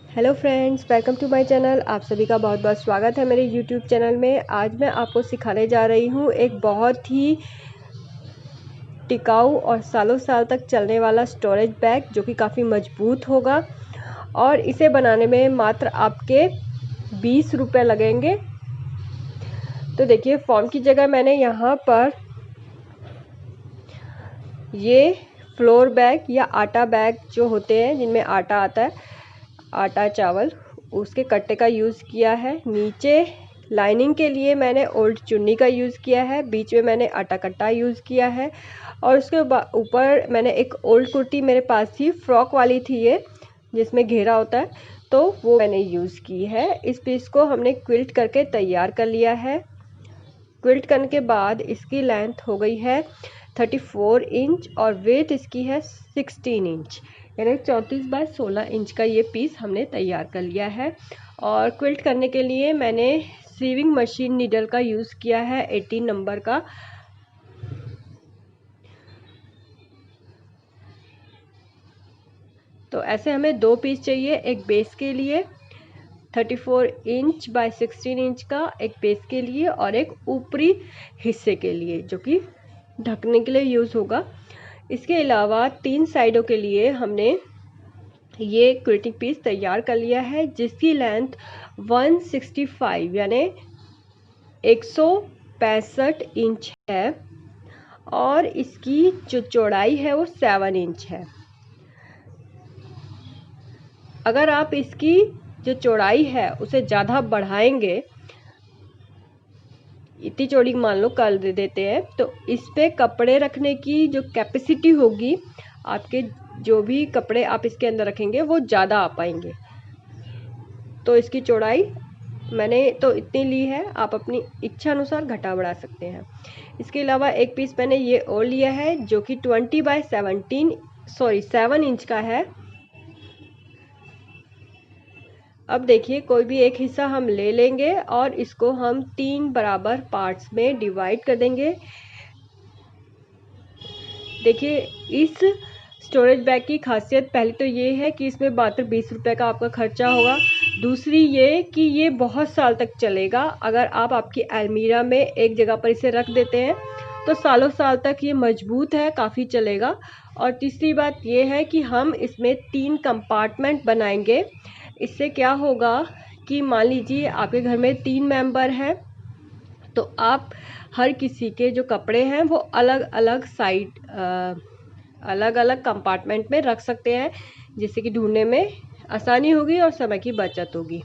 Hello friends, welcome to my channel. आप सभी का बहुत बहुत स्वागत है मेरे यूट्यूब चैनल में। आज मैं आपको सिखाने जा रही हूँ एक बहुत ही टिकाऊ और सालों साल तक चलने वाला स्टोरेज बैग जो कि काफ़ी मजबूत होगा और इसे बनाने में मात्र आपके 20 रुपये लगेंगे। तो देखिए, फॉर्म की जगह मैंने यहाँ पर ये फ्लोर बैग या आटा बैग जो होते हैं जिनमें आटा आता है, आटा चावल, उसके कट्टे का यूज़ किया है। नीचे लाइनिंग के लिए मैंने ओल्ड चुन्नी का यूज़ किया है। बीच में मैंने आटा कट्टा यूज़ किया है और उसके ऊपर मैंने एक ओल्ड कुर्ती, मेरे पास थी, फ्रॉक वाली थी ये, जिसमें घेरा होता है, तो वो मैंने यूज़ की है। इस पीस को हमने क्विल्ट करके तैयार कर लिया है। क्विल्ट करने के बाद इसकी लेंथ हो गई है 34 इंच और वेट इसकी है 16 इंच, यानी 34 बाय 16 इंच का ये पीस हमने तैयार कर लिया है। और क्विल्ट करने के लिए मैंने सीविंग मशीन नीडल का यूज़ किया है 18 नंबर का। तो ऐसे हमें दो पीस चाहिए, एक बेस के लिए 34 इंच बाय 16 इंच का, एक बेस के लिए और एक ऊपरी हिस्से के लिए जो कि ढकने के लिए यूज़ होगा। इसके अलावा 3 साइडों के लिए हमने ये क्विल्टिंग पीस तैयार कर लिया है जिसकी लेंथ 165 यानी 165 इंच है और इसकी जो चौड़ाई है वो 7 इंच है। अगर आप इसकी जो चौड़ाई है उसे ज़्यादा बढ़ाएंगे, इतनी चौड़ी मान लो कर देते हैं, तो इस पे कपड़े रखने की जो कैपेसिटी होगी, आपके जो भी कपड़े आप इसके अंदर रखेंगे वो ज़्यादा आ पाएंगे। तो इसकी चौड़ाई मैंने तो इतनी ली है, आप अपनी इच्छा अनुसार घटा बढ़ा सकते हैं। इसके अलावा एक पीस मैंने ये और लिया है जो कि 20 बाय 7 इंच का है। अब देखिए, कोई भी एक हिस्सा हम ले लेंगे और इसको हम 3 बराबर पार्ट्स में डिवाइड कर देंगे। देखिए, इस स्टोरेज बैग की खासियत पहले तो ये है कि इसमें मात्र 20 रुपये का आपका खर्चा होगा। दूसरी ये कि ये बहुत साल तक चलेगा। अगर आप आपकी अलमीरा में एक जगह पर इसे रख देते हैं तो सालों साल तक ये मजबूत है, काफ़ी चलेगा। और तीसरी बात ये है कि हम इसमें 3 कंपार्टमेंट बनाएंगे। इससे क्या होगा कि मान लीजिए आपके घर में 3 मेंबर हैं, तो आप हर किसी के जो कपड़े हैं वो अलग अलग कंपार्टमेंट में रख सकते हैं, जिससे कि ढूंढने में आसानी होगी और समय की बचत होगी।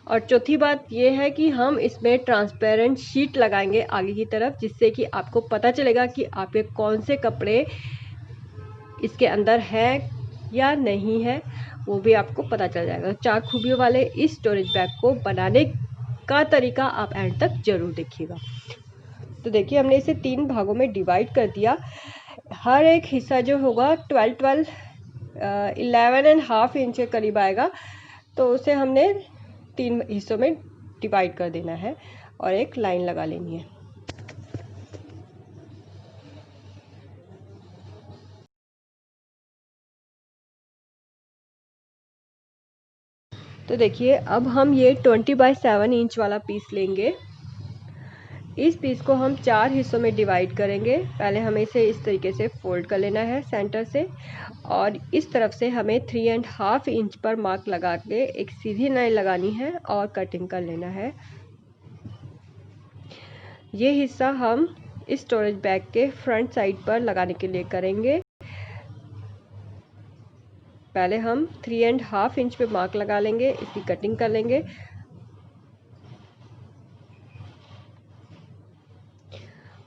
और चौथी बात ये है कि हम इसमें ट्रांसपेरेंट शीट लगाएंगे आगे की तरफ, जिससे कि आपको पता चलेगा कि आपके कौन से कपड़े इसके अंदर है या नहीं है, वो भी आपको पता चल जाएगा। 4 खूबियों वाले इस स्टोरेज बैग को बनाने का तरीका आप एंड तक जरूर देखिएगा। तो देखिए, हमने इसे 3 भागों में डिवाइड कर दिया। हर एक हिस्सा जो होगा 11.5 इंच के करीब आएगा, तो उसे हमने 3 हिस्सों में डिवाइड कर देना है और एक लाइन लगा लेनी है। तो देखिए, अब हम ये 20 बाय 7 इंच वाला पीस लेंगे। इस पीस को हम 4 हिस्सों में डिवाइड करेंगे। पहले हमें इसे इस तरीके से फोल्ड कर लेना है सेंटर से, और इस तरफ से हमें 3.5 इंच पर मार्क लगा के एक सीधी लाइन लगानी है और कटिंग कर लेना है। ये हिस्सा हम इस स्टोरेज बैग के फ्रंट साइड पर लगाने के लिए करेंगे। पहले हम 3.5 इंच पे मार्क लगा लेंगे, इसकी कटिंग कर लेंगे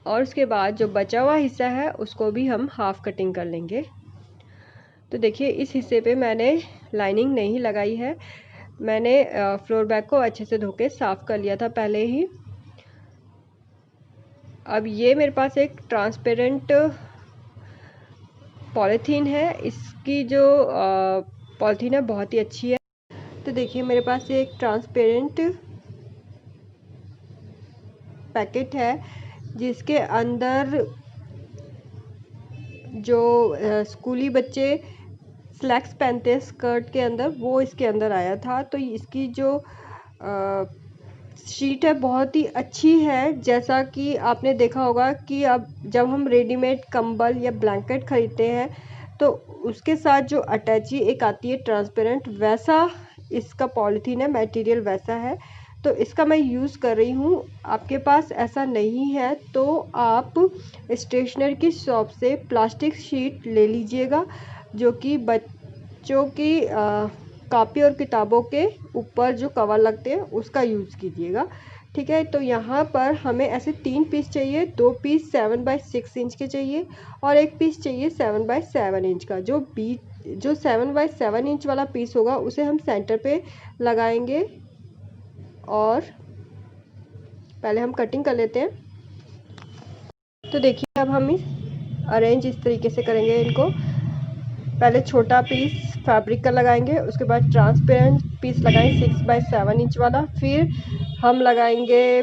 और उसके बाद जो बचा हुआ हिस्सा है उसको भी हम हाफ कटिंग कर लेंगे। तो देखिए, इस हिस्से पे मैंने लाइनिंग नहीं लगाई है। मैंने फ्लोर बैग को अच्छे से धो के साफ़ कर लिया था पहले ही। अब ये मेरे पास एक ट्रांसपेरेंट पॉलीथीन है। इसकी जो पॉलीथीन है बहुत ही अच्छी है। तो देखिए, मेरे पास एक ट्रांसपेरेंट पैकेट है जिसके अंदर जो स्कूली बच्चे स्लैक्स पहनते हैं स्कर्ट के अंदर, वो इसके अंदर आया था। तो इसकी जो शीट है बहुत ही अच्छी है। जैसा कि आपने देखा होगा कि अब जब हम रेडीमेड कंबल या ब्लैंकेट खरीदते हैं तो उसके साथ जो अटैची एक आती है ट्रांसपेरेंट, वैसा इसका पॉलीथीन है, मटेरियल वैसा है। तो इसका मैं यूज़ कर रही हूँ। आपके पास ऐसा नहीं है तो आप स्टेशनरी की शॉप से प्लास्टिक शीट ले लीजिएगा, जो कि बच्चों की कॉपी और किताबों के ऊपर जो कवर लगते हैं उसका यूज़ कीजिएगा, ठीक है। तो यहाँ पर हमें ऐसे 3 पीस चाहिए, 2 पीस 7x6 इंच के चाहिए और 1 पीस चाहिए 7x7 इंच का। जो 7x7 इंच वाला पीस होगा उसे हम सेंटर पे लगाएंगे और पहले हम कटिंग कर लेते हैं। तो देखिए अब हम अरेंज इस तरीके से करेंगे इनको। पहले छोटा पीस फैब्रिक का लगाएंगे, उसके बाद ट्रांसपेरेंट पीस लगाएंगे 6x7 इंच वाला, फिर हम लगाएंगे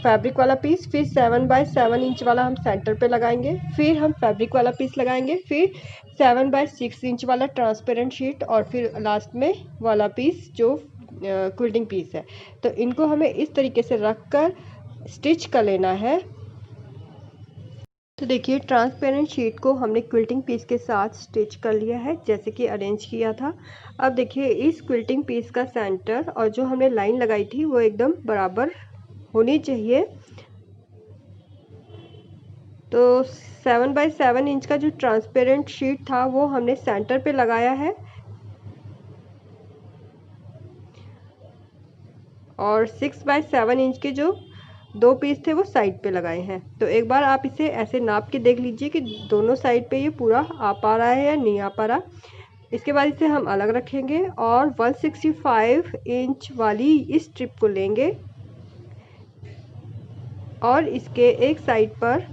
फैब्रिक वाला पीस, फिर 7x7 इंच वाला हम सेंटर पे लगाएंगे, फिर हम फैब्रिक वाला पीस लगाएंगे, फिर 7x6 इंच वाला ट्रांसपेरेंट शीट और फिर लास्ट में वाला पीस जो क्विल्टिंग पीस है। तो इनको हमें इस तरीके से रख कर स्टिच कर लेना है। तो देखिए ट्रांसपेरेंट शीट को हमने क्विल्टिंग पीस के साथ स्टिच कर लिया है जैसे कि अरेंज किया था। अब देखिए इस क्विल्टिंग पीस का सेंटर और जो हमने लाइन लगाई थी वो एकदम बराबर होनी चाहिए। तो 7x7 इंच का जो ट्रांसपेरेंट शीट था वो हमने सेंटर पे लगाया है और 6x7 इंच के जो 2 पीस थे वो साइड पे लगाए हैं। तो एक बार आप इसे ऐसे नाप के देख लीजिए कि दोनों साइड पे ये पूरा आ पा रहा है या नहीं आ पा रहा। इसके बाद इसे हम अलग रखेंगे और 165 इंच वाली इस स्ट्रिप को लेंगे और इसके एक साइड पर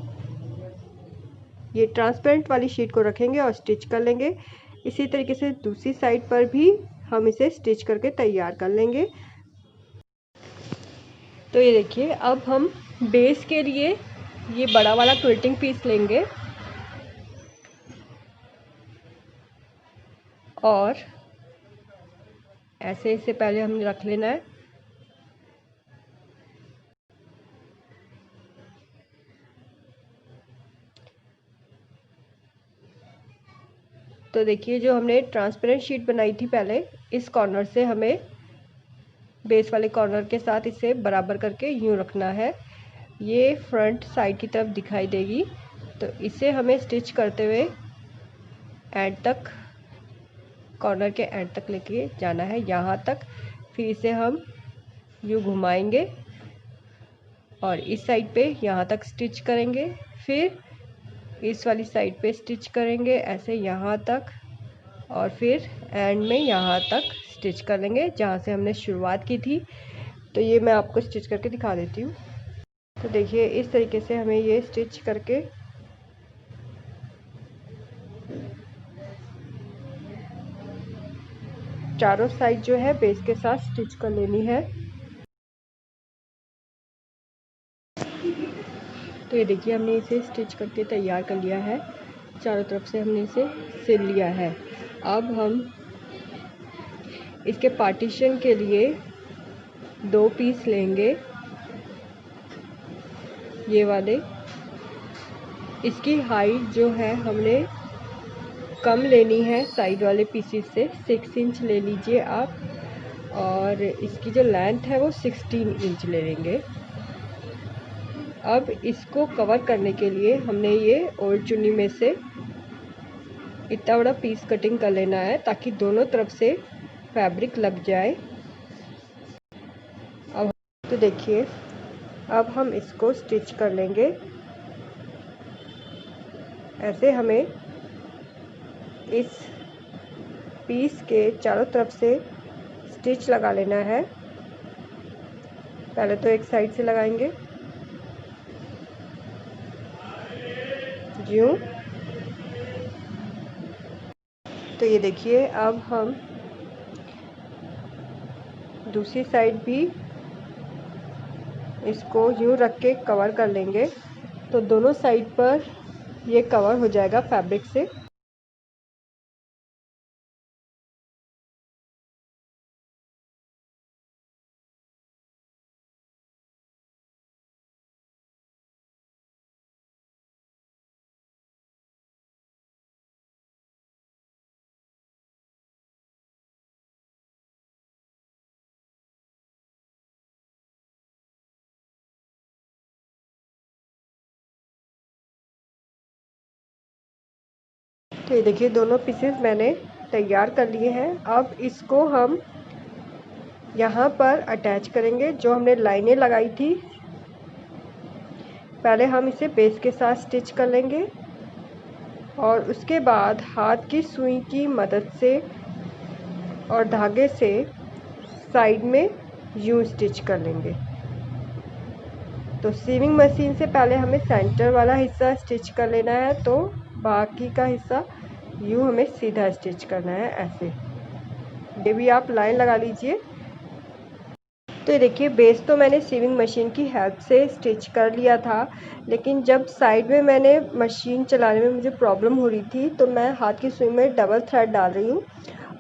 ये ट्रांसपेरेंट वाली शीट को रखेंगे और स्टिच कर लेंगे। इसी तरीके से दूसरी साइड पर भी हम इसे स्टिच करके तैयार कर लेंगे। तो ये देखिए अब हम बेस के लिए ये बड़ा वाला क्विल्टिंग पीस लेंगे और ऐसे इसे पहले हमने रख लेना है। तो देखिए जो हमने ट्रांसपेरेंट शीट बनाई थी पहले, इस कॉर्नर से हमें बेस वाले कॉर्नर के साथ इसे बराबर करके यूँ रखना है। ये फ्रंट साइड की तरफ दिखाई देगी। तो इसे हमें स्टिच करते हुए एंड तक, कॉर्नर के एंड तक लेके जाना है यहाँ तक। फिर इसे हम यूँ घुमाएंगे और इस साइड पे यहाँ तक स्टिच करेंगे, फिर इस वाली साइड पे स्टिच करेंगे ऐसे यहाँ तक और फिर एंड में यहाँ तक स्टिच कर लेंगे जहाँ से हमने शुरुआत की थी। तो ये मैं आपको स्टिच करके दिखा देती हूँ। तो देखिए इस तरीके से हमें ये स्टिच करके चारों साइड जो है बेस के साथ स्टिच कर लेनी है। तो ये देखिए हमने इसे स्टिच करके तैयार कर लिया है, चारों तरफ से हमने इसे सिल लिया है। अब हम इसके पार्टीशन के लिए 2 पीस लेंगे ये वाले। इसकी हाइट जो है हमने कम लेनी है साइड वाले पीसेस से, 6 इंच ले लीजिए आप और इसकी जो लेंथ है वो 16 इंच ले लेंगे। अब इसको कवर करने के लिए हमने ये ओल्ड चुन्नी में से इतना बड़ा पीस कटिंग कर लेना है ताकि दोनों तरफ से फैब्रिक लग जाए। अब तो देखिए अब हम इसको स्टिच कर लेंगे। ऐसे हमें इस पीस के चारों तरफ से स्टिच लगा लेना है। पहले तो एक साइड से लगाएंगे यूँ। तो ये देखिए अब हम दूसरी साइड भी इसको यूँ रख के कवर कर लेंगे तो दोनों साइड पर ये कवर हो जाएगा फैब्रिक से। तो ये देखिए दोनों पीसेस मैंने तैयार कर लिए हैं। अब इसको हम यहाँ पर अटैच करेंगे, जो हमने लाइनें लगाई थी। पहले हम इसे बेस के साथ स्टिच कर लेंगे और उसके बाद हाथ की सुई की मदद से और धागे से साइड में यूं स्टिच कर लेंगे। तो सीविंग मशीन से पहले हमें सेंटर वाला हिस्सा स्टिच कर लेना है, तो बाकी का हिस्सा यूं हमें सीधा स्टिच करना है ऐसे। ये भी आप लाइन लगा लीजिए। तो ये देखिए बेस तो मैंने सीविंग मशीन की हेल्प से स्टिच कर लिया था, लेकिन जब साइड में मैंने मशीन चलाने में मुझे प्रॉब्लम हो रही थी, तो मैं हाथ की सुई में डबल थ्रेड डाल रही हूँ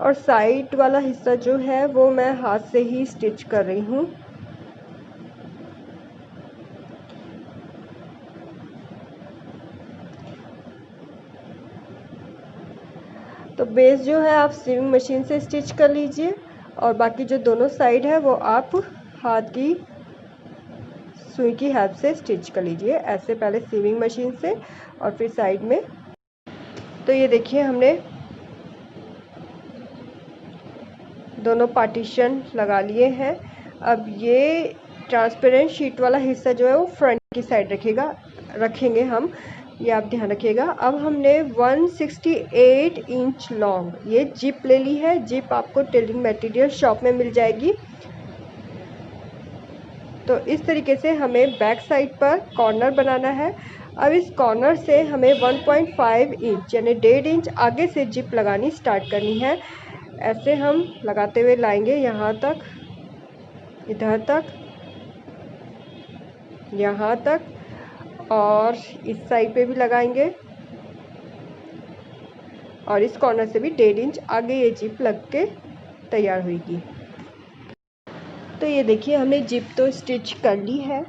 और साइड वाला हिस्सा जो है वो मैं हाथ से ही स्टिच कर रही हूँ। तो बेस जो है आप सीविंग मशीन से स्टिच कर लीजिए और बाकी जो दोनों साइड है वो आप हाथ की सुई की हेल्प से स्टिच कर लीजिए ऐसे, पहले सीविंग मशीन से और फिर साइड में। तो ये देखिए हमने दोनों पार्टीशन लगा लिए हैं। अब ये ट्रांसपेरेंट शीट वाला हिस्सा जो है वो फ्रंट की साइड रखेंगे हम, ये आप ध्यान रखिएगा। अब हमने 168 इंच लॉन्ग ये जिप ले ली है। जिप आपको टेलरिंग मटेरियल शॉप में मिल जाएगी। तो इस तरीके से हमें बैक साइड पर कॉर्नर बनाना है। अब इस कॉर्नर से हमें 1.5 इंच यानी 1.5 इंच आगे से जिप लगानी स्टार्ट करनी है। ऐसे हम लगाते हुए लाएंगे यहाँ तक, इधर तक, यहाँ तक और इस साइड पे भी लगाएंगे और इस कॉर्नर से भी 1.5 इंच आगे ये जिप लग के तैयार होगी। तो ये देखिए हमने जिप तो स्टिच कर ली है।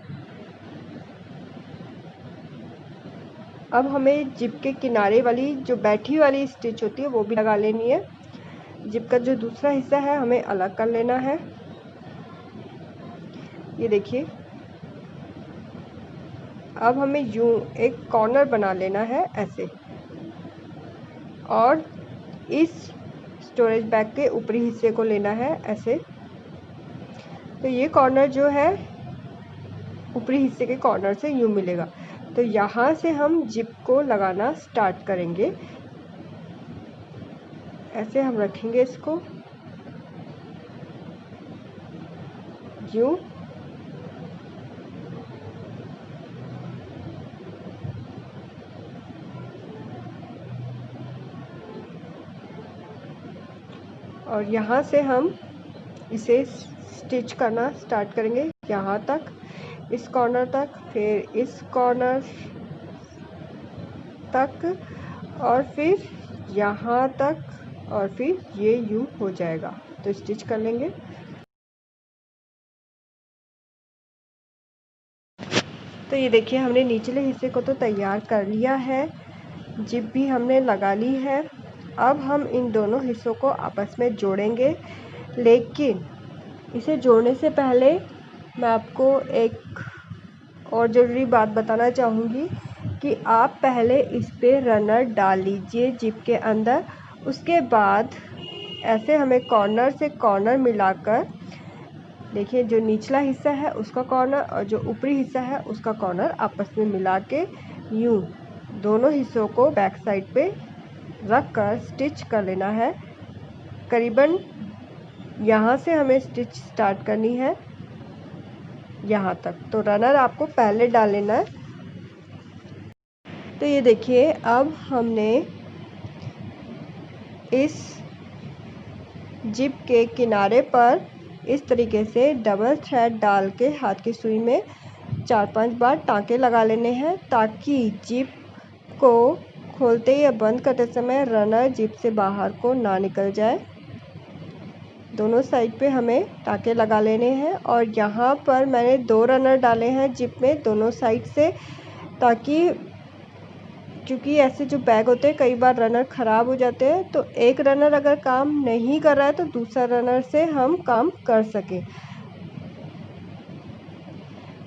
अब हमें जिप के किनारे वाली जो बैठी वाली स्टिच होती है वो भी लगा लेनी है। जिप का जो दूसरा हिस्सा है हमें अलग कर लेना है। ये देखिए अब हमें यूं एक कॉर्नर बना लेना है ऐसे, और इस स्टोरेज बैग के ऊपरी हिस्से को लेना है ऐसे। तो ये कॉर्नर जो है ऊपरी हिस्से के कॉर्नर से यूं मिलेगा। तो यहाँ से हम जिप को लगाना स्टार्ट करेंगे। ऐसे हम रखेंगे इसको यूं, और यहाँ से हम इसे स्टिच करना स्टार्ट करेंगे यहाँ तक, इस कॉर्नर तक, फिर इस कॉर्नर तक और फिर यहाँ तक और फिर ये यूं हो जाएगा। तो स्टिच कर लेंगे। तो ये देखिए हमने निचले हिस्से को तो तैयार कर लिया है, जिप भी हमने लगा ली है। अब हम इन दोनों हिस्सों को आपस में जोड़ेंगे, लेकिन इसे जोड़ने से पहले मैं आपको एक और ज़रूरी बात बताना चाहूँगी कि आप पहले इस पे रनर डाल लीजिए जिप के अंदर। उसके बाद ऐसे हमें कॉर्नर से कॉर्नर मिलाकर, देखिए जो निचला हिस्सा है उसका कॉर्नर और जो ऊपरी हिस्सा है उसका कॉर्नर आपस में मिला के यूं दोनों हिस्सों को बैक साइड पे रख कर स्टिच कर लेना है। करीबन यहाँ से हमें स्टिच स्टार्ट करनी है यहाँ तक। तो रनर आपको पहले डाल लेना है। तो ये देखिए अब हमने इस जिप के किनारे पर इस तरीके से डबल थ्रेड डाल के हाथ की सुई में 4-5 बार टाँके लगा लेने हैं, ताकि जिप को खोलते या बंद करते समय रनर जिप से बाहर को ना निकल जाए। दोनों साइड पे हमें टाँके लगा लेने हैं और यहाँ पर मैंने 2 रनर डाले हैं जिप में दोनों साइड से, ताकि क्योंकि ऐसे जो बैग होते हैं कई बार रनर ख़राब हो जाते हैं, तो एक रनर अगर काम नहीं कर रहा है तो दूसरा रनर से हम काम कर सकें।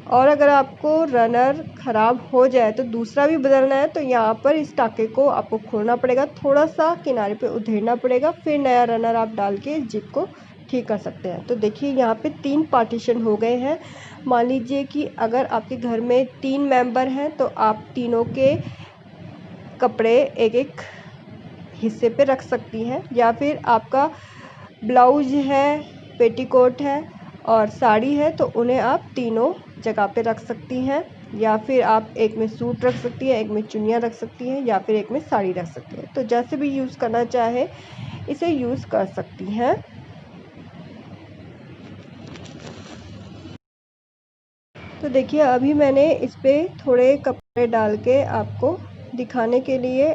और अगर आपको रनर ख़राब हो जाए तो दूसरा भी बदलना है तो यहाँ पर इस टाँके को आपको खोलना पड़ेगा, थोड़ा सा किनारे पे उधेड़ना पड़ेगा, फिर नया रनर आप डाल के इस जिप को ठीक कर सकते हैं। तो देखिए यहाँ पे 3 पार्टीशन हो गए हैं। मान लीजिए कि अगर आपके घर में 3 मेंबर हैं तो आप तीनों के कपड़े एक एक हिस्से पे रख सकती हैं, या फिर आपका ब्लाउज है, पेटीकोट है और साड़ी है तो उन्हें आप तीनों जगह पे रख सकती हैं, या फिर आप एक में सूट रख सकती हैं, एक में चुन्नियाँ रख सकती हैं, या फिर एक में साड़ी रख सकती हैं। तो जैसे भी यूज़ करना चाहे इसे यूज़ कर सकती हैं। तो देखिए अभी मैंने इस पर थोड़े कपड़े डाल के आपको दिखाने के लिए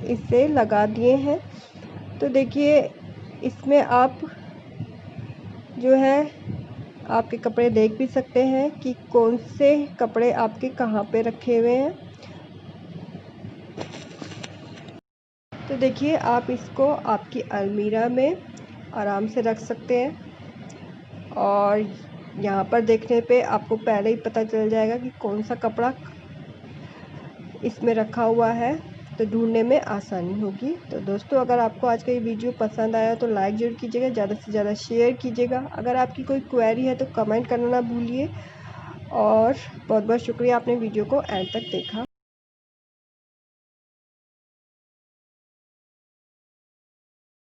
इसे लगा दिए हैं। तो देखिए इसमें आप जो है आपके कपड़े देख भी सकते हैं कि कौन से कपड़े आपके कहाँ पे रखे हुए हैं। तो देखिए आप इसको आपकी अलमीरा में आराम से रख सकते हैं और यहाँ पर देखने पे आपको पहले ही पता चल जाएगा कि कौन सा कपड़ा इसमें रखा हुआ है, तो ढूंढने में आसानी होगी। तो दोस्तों अगर आपको आज का ये वीडियो पसंद आया तो लाइक ज़रूर कीजिएगा, ज़्यादा से ज़्यादा शेयर कीजिएगा। अगर आपकी कोई क्वेरी है तो कमेंट करना ना भूलिए और बहुत बहुत शुक्रिया आपने वीडियो को एंड तक देखा।